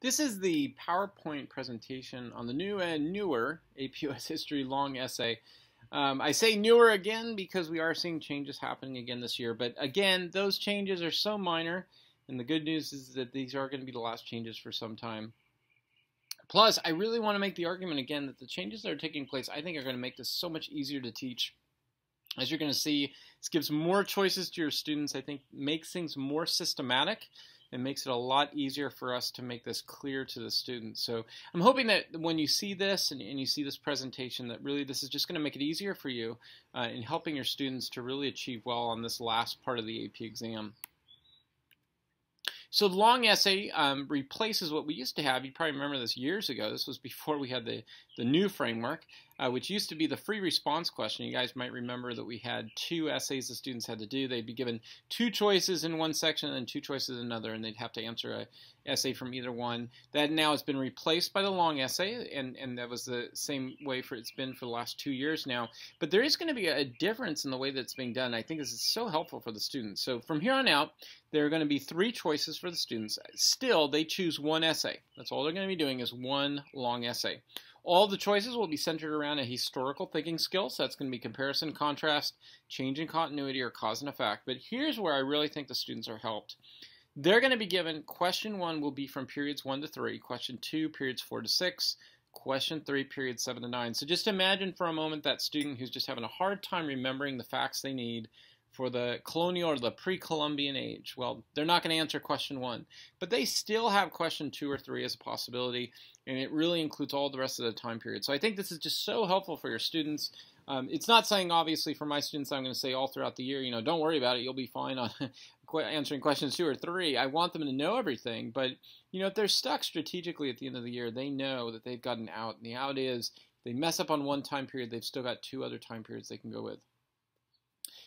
This is the PowerPoint presentation on the new and newer APUS History long essay. I say newer again because we are seeing changes happening again this year, but again, those changes are so minor, and the good news is that these are going to be the last changes for some time. Plus, I really want to make the argument again that the changes that are taking place, I think, are going to make this so much easier to teach. As you're going to see, this gives more choices to your students. I think makes things more systematic and makes it a lot easier for us to make this clear to the students. So I'm hoping that when you see this and you see this presentation, that really this is just going to make it easier for you in helping your students to really achieve well on this last part of the AP exam. So the long essay replaces what we used to have. You probably remember this years ago. This was before we had the new framework, which used to be the free response question. You guys might remember that we had 2 essays the students had to do. They'd be given 2 choices in one section and then 2 choices in another, and they'd have to answer an essay from either one. That now has been replaced by the long essay, and that was the same way it's been for the last 2 years now. But there is going to be a difference in the way that it's being done. I think this is so helpful for the students. So from here on out, there are going to be 3 choices for the students. Still, they choose one essay. That's all they're going to be doing is one long essay. All the choices will be centered around a historical thinking skill, so that's going to be comparison, contrast, change in continuity, or cause and effect. But here's where I really think the students are helped. They're going to be given, question 1 will be from periods 1 to 3, question 2, periods 4 to 6, question 3, periods 7 to 9. So just imagine for a moment that student who's just having a hard time remembering the facts they need for the colonial or the pre-Columbian age. Well, they're not going to answer question 1, but they still have question 2 or 3 as a possibility, and it really includes all the rest of the time period. So I think this is just so helpful for your students. It's not saying, obviously, for my students, I'm going to say all throughout the year, don't worry about it, you'll be fine on answering questions 2 or 3. I want them to know everything, but, if they're stuck strategically at the end of the year, they know that they've got an out, and the out is they mess up on one time period, they've still got 2 other time periods they can go with.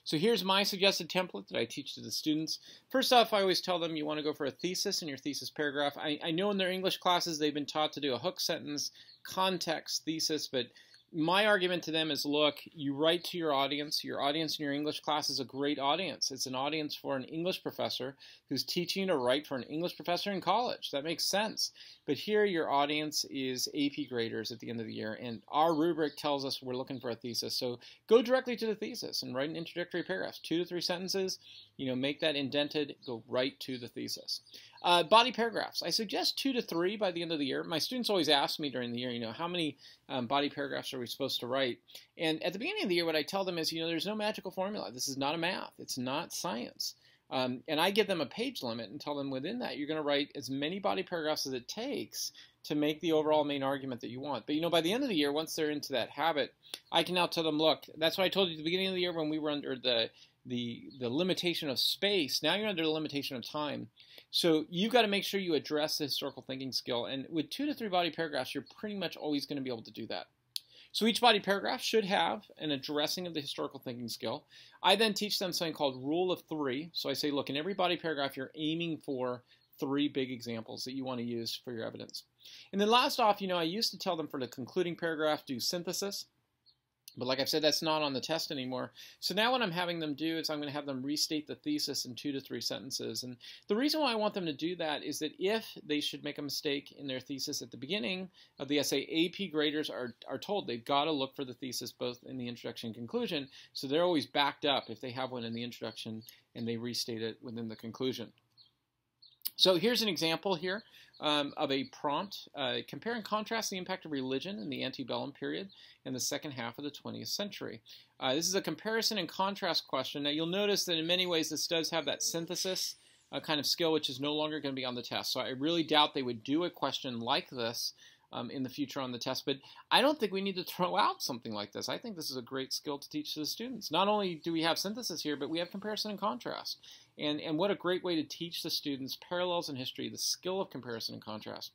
So here's my suggested template that I teach to the students. First off, I always tell them you want to go for a thesis in your thesis paragraph. I know in their English classes they've been taught to do a hook sentence, context, thesis, but my argument to them is, look, you write to your audience. Your audience in your English class is a great audience. It's an audience for an English professor who's teaching to write for an English professor in college. That makes sense. But here your audience is AP graders at the end of the year, and our rubric tells us we're looking for a thesis. So go directly to the thesis and write an introductory paragraph, 2 to 3 sentences. Make that indented, go right to the thesis. Body paragraphs. I suggest 2 to 3 by the end of the year. My students always ask me during the year, how many body paragraphs are we supposed to write? And at the beginning of the year, what I tell them is, there's no magical formula. This is not a math. It's not science. And I give them a page limit and tell them within that, you're going to write as many body paragraphs as it takes to make the overall main argument that you want. But, by the end of the year, once they're into that habit, I can now tell them, look, that's what I told you at the beginning of the year when we were under the limitation of space. Now you're under the limitation of time. So you've got to make sure you address the historical thinking skill. And with 2 to 3 body paragraphs, you're pretty much always going to be able to do that. So each body paragraph should have an addressing of the historical thinking skill. I then teach them something called rule of 3. So I say, look, in every body paragraph, you're aiming for 3 big examples that you want to use for your evidence. And then last off, I used to tell them for the concluding paragraph, do synthesis. But like I've said, that's not on the test anymore. So now what I'm having them do is I'm going to have them restate the thesis in 2 to 3 sentences. And the reason why I want them to do that is that if they should make a mistake in their thesis at the beginning of the essay, AP graders are told they've got to look for the thesis both in the introduction and conclusion. So they're always backed up if they have one in the introduction and they restate it within the conclusion. So here's an example here of a prompt. Compare and contrast the impact of religion in the antebellum period in the second half of the 20th century. This is a comparison and contrast question. Now you'll notice that in many ways this does have that synthesis kind of skill, which is no longer going to be on the test. So I really doubt they would do a question like this in the future on the test. But I don't think we need to throw out something like this. I think this is a great skill to teach to the students. Not only do we have synthesis here, but we have comparison and contrast. And what a great way to teach the students parallels in history, the skill of comparison and contrast.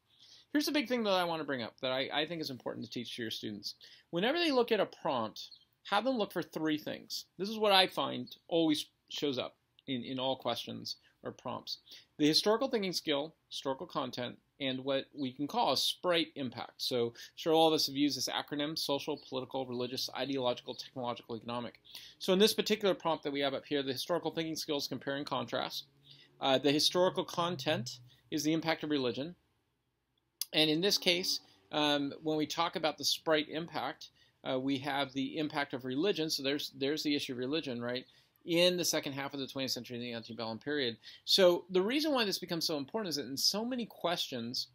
Here's the big thing that I want to bring up that I think is important to teach to your students. Whenever they look at a prompt, have them look for 3 things. This is what I find always shows up in all questions or prompts. The historical thinking skill, historical content, and what we can call a sprite impact. So sure, all of us have used this acronym: social, political, religious, ideological, technological, economic. So in this particular prompt that we have up here, the historical thinking skills compare and contrast. The historical content is the impact of religion. And in this case, when we talk about the sprite impact, we have the impact of religion. So there's the issue of religion, right, in the second half of the 20th century, in the antebellum period. So the reason why this becomes so important is that in so many questions,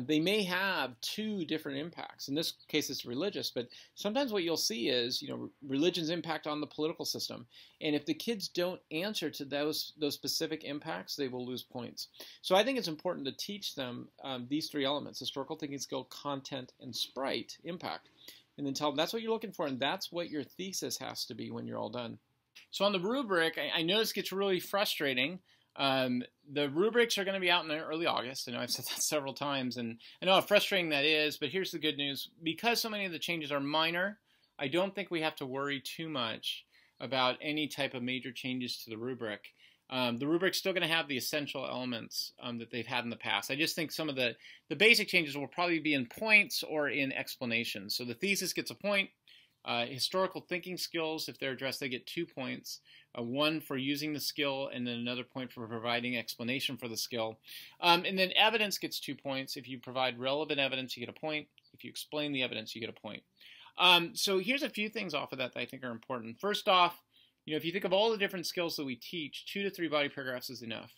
they may have two different impacts. In this case, it's religious, but sometimes what you'll see is, religion's impact on the political system. And if the kids don't answer to those specific impacts, they will lose points. So I think it's important to teach them these three elements: historical thinking skill, content, and sprite impact. And then tell them that's what you're looking for, and that's what your thesis has to be when you're all done. So on the rubric, I know this gets really frustrating. The rubrics are going to be out in early August. I know I've said that several times, and I know how frustrating that is, but here's the good news. Because so many of the changes are minor, I don't think we have to worry too much about any type of major changes to the rubric. The rubric's still going to have the essential elements that they've had in the past. I just think some of the basic changes will probably be in points or in explanations. So the thesis gets a point. Historical thinking skills, if they're addressed, they get 2 points. One for using the skill, and then another point for providing explanation for the skill. And then evidence gets 2 points. If you provide relevant evidence, you get a point. If you explain the evidence, you get a point. So here's a few things off of that I think are important. First off, if you think of all the different skills that we teach, 2 to 3 body paragraphs is enough.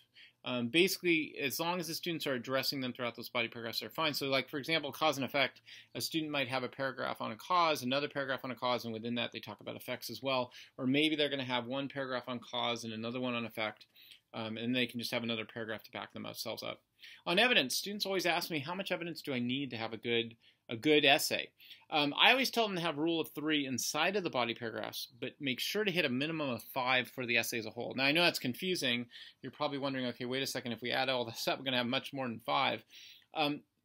Basically, as long as the students are addressing them throughout those body paragraphs, they're fine. So like, for example, cause and effect, a student might have a paragraph on a cause, another paragraph on a cause, and within that they talk about effects as well. Or maybe they're going to have one paragraph on cause and another one on effect, and they can just have another paragraph to back themselves up. On evidence, students always ask me, how much evidence do I need to have a good essay? I always tell them to have rule of 3 inside of the body paragraphs, but make sure to hit a minimum of 5 for the essay as a whole. Now, I know that's confusing. You're probably wondering, okay, wait a second, if we add all this up, we're going to have much more than 5.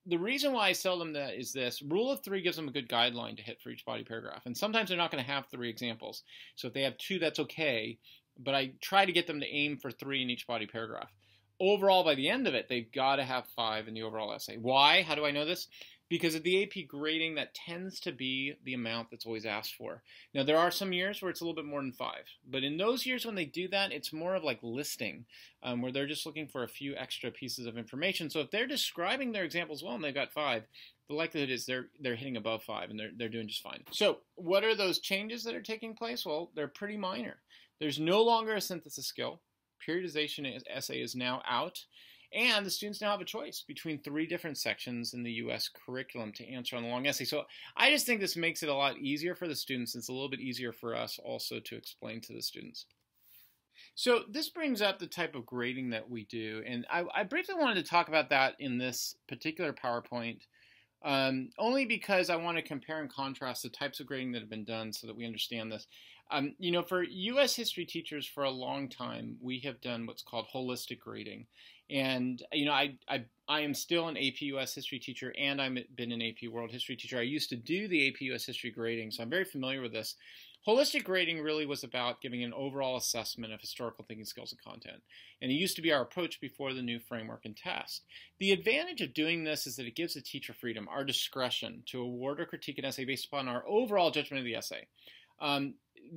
The reason why I tell them that is this: rule of 3 gives them a good guideline to hit for each body paragraph. And sometimes they're not going to have 3 examples. So if they have 2, that's okay. But I try to get them to aim for 3 in each body paragraph. Overall, by the end of it, they've got to have 5 in the overall essay. Why? How do I know this? Because of the AP grading, that tends to be the amount that's always asked for. Now, there are some years where it's a little bit more than 5. But in those years when they do that, it's more of like listing, where they're just looking for a few extra pieces of information. So if they're describing their examples well and they've got 5, the likelihood is they're hitting above 5 and they're doing just fine. So what are those changes that are taking place? Well, they're pretty minor. There's no longer a synthesis skill. Periodization essay is now out. And the students now have a choice between 3 different sections in the U.S. curriculum to answer on the long essay. So I just think this makes it a lot easier for the students. It's a little bit easier for us also to explain to the students. So this brings up the type of grading that we do. And I briefly wanted to talk about that in this particular PowerPoint, only because I want to compare and contrast the types of grading that have been done so that we understand this. For U.S. history teachers for a long time, we have done what's called holistic grading. And, I am still an AP US history teacher, and I've been an AP World History teacher. I used to do the AP US history grading, so I'm very familiar with this. Holistic grading really was about giving an overall assessment of historical thinking skills and content. And it used to be our approach before the new framework and test. The advantage of doing this is that it gives the teacher freedom, our discretion, to award or critique an essay based upon our overall judgment of the essay.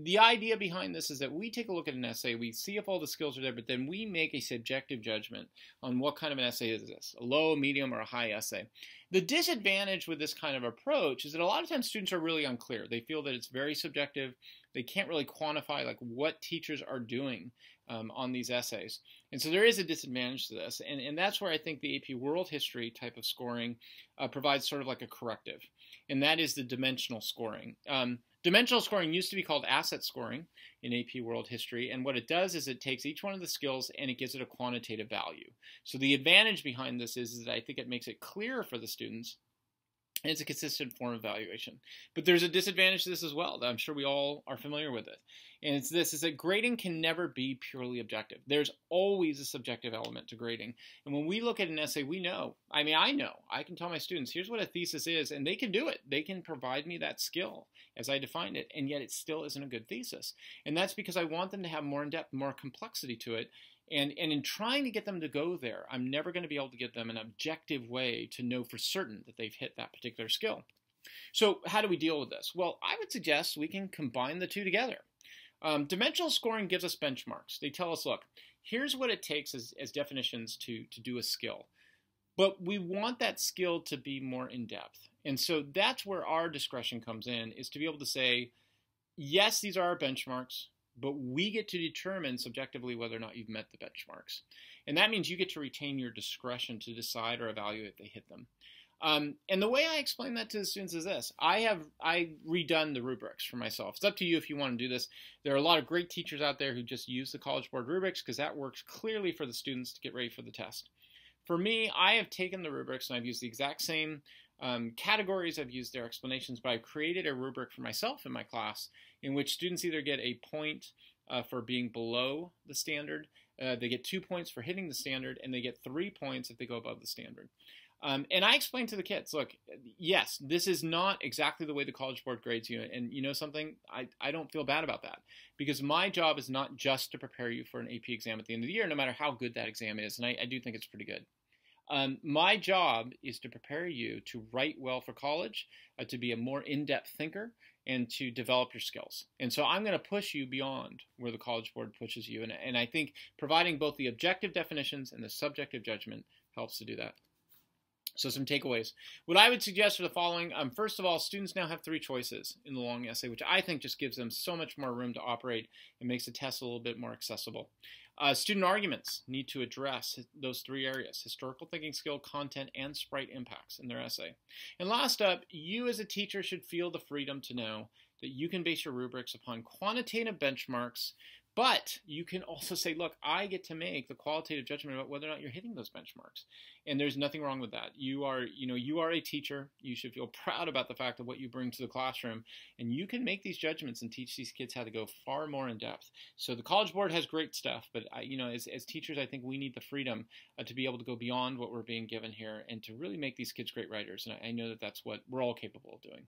The idea behind this is that we take a look at an essay, we see if all the skills are there, but then we make a subjective judgment on what kind of an essay is this, a low, medium, or a high essay. The disadvantage with this kind of approach is that a lot of times students are really unclear. They feel that it's very subjective. They can't really quantify like what teachers are doing on these essays. And so there is a disadvantage to this. And that's where I think the AP World History type of scoring provides sort of like a corrective. And that is the dimensional scoring. Dimensional scoring used to be called asset scoring in AP World History, and what it does is it takes each one of the skills and it gives it a quantitative value. So the advantage behind this is that I think it makes it clearer for the students, and it's a consistent form of evaluation. But there's a disadvantage to this as well, that I'm sure we all are familiar with it. And it's this, is that grading can never be purely objective. There's always a subjective element to grading. And when we look at an essay, we know, I know, I can tell my students, here's what a thesis is, and they can do it. They can provide me that skill as I defined it, and yet it still isn't a good thesis. And that's because I want them to have more in-depth, more complexity to it. And in trying to get them to go there, I'm never going to be able to give them an objective way to know for certain that they've hit that particular skill. So how do we deal with this? Well, I would suggest we can combine the two together. Dimensional scoring gives us benchmarks. They tell us, look, here's what it takes as definitions to do a skill. But we want that skill to be more in-depth. And so that's where our discretion comes in, is to be able to say, yes, these are our benchmarks, but we get to determine subjectively whether or not you've met the benchmarks. And that means you get to retain your discretion to decide or evaluate if they hit them. And the way I explain that to the students is this. I redone the rubrics for myself. It's up to you if you want to do this. There are a lot of great teachers out there who just use the College Board rubrics because that works clearly for the students to get ready for the test. For me, I have taken the rubrics and I've used the exact same categories. I've used their explanations, but I've created a rubric for myself in my class in which students either get a point for being below the standard, they get 2 points for hitting the standard, and they get 3 points if they go above the standard. And I explained to the kids, look, yes, this is not exactly the way the College Board grades you. And you know something? I don't feel bad about that, because my job is not just to prepare you for an AP exam at the end of the year, no matter how good that exam is. And I do think it's pretty good. My job is to prepare you to write well for college, to be a more in-depth thinker, and to develop your skills. And so I'm going to push you beyond where the College Board pushes you. And I think providing both the objective definitions and the subjective judgment helps to do that. So some takeaways. What I would suggest are the following. First of all, students now have 3 choices in the long essay, which I think just gives them so much more room to operate and makes the test a little bit more accessible. Student arguments need to address those 3 areas: historical thinking skill, content, and sprite impacts in their essay. And last up, you as a teacher should feel the freedom to know that you can base your rubrics upon quantitative benchmarks, but you can also say, look, I get to make the qualitative judgment about whether or not you're hitting those benchmarks. And there's nothing wrong with that. You are a teacher. You should feel proud about the fact of what you bring to the classroom. And you can make these judgments and teach these kids how to go far more in depth. So the College Board has great stuff, but as teachers, I think we need the freedom to be able to go beyond what we're being given here and to really make these kids great writers. And I know that that's what we're all capable of doing.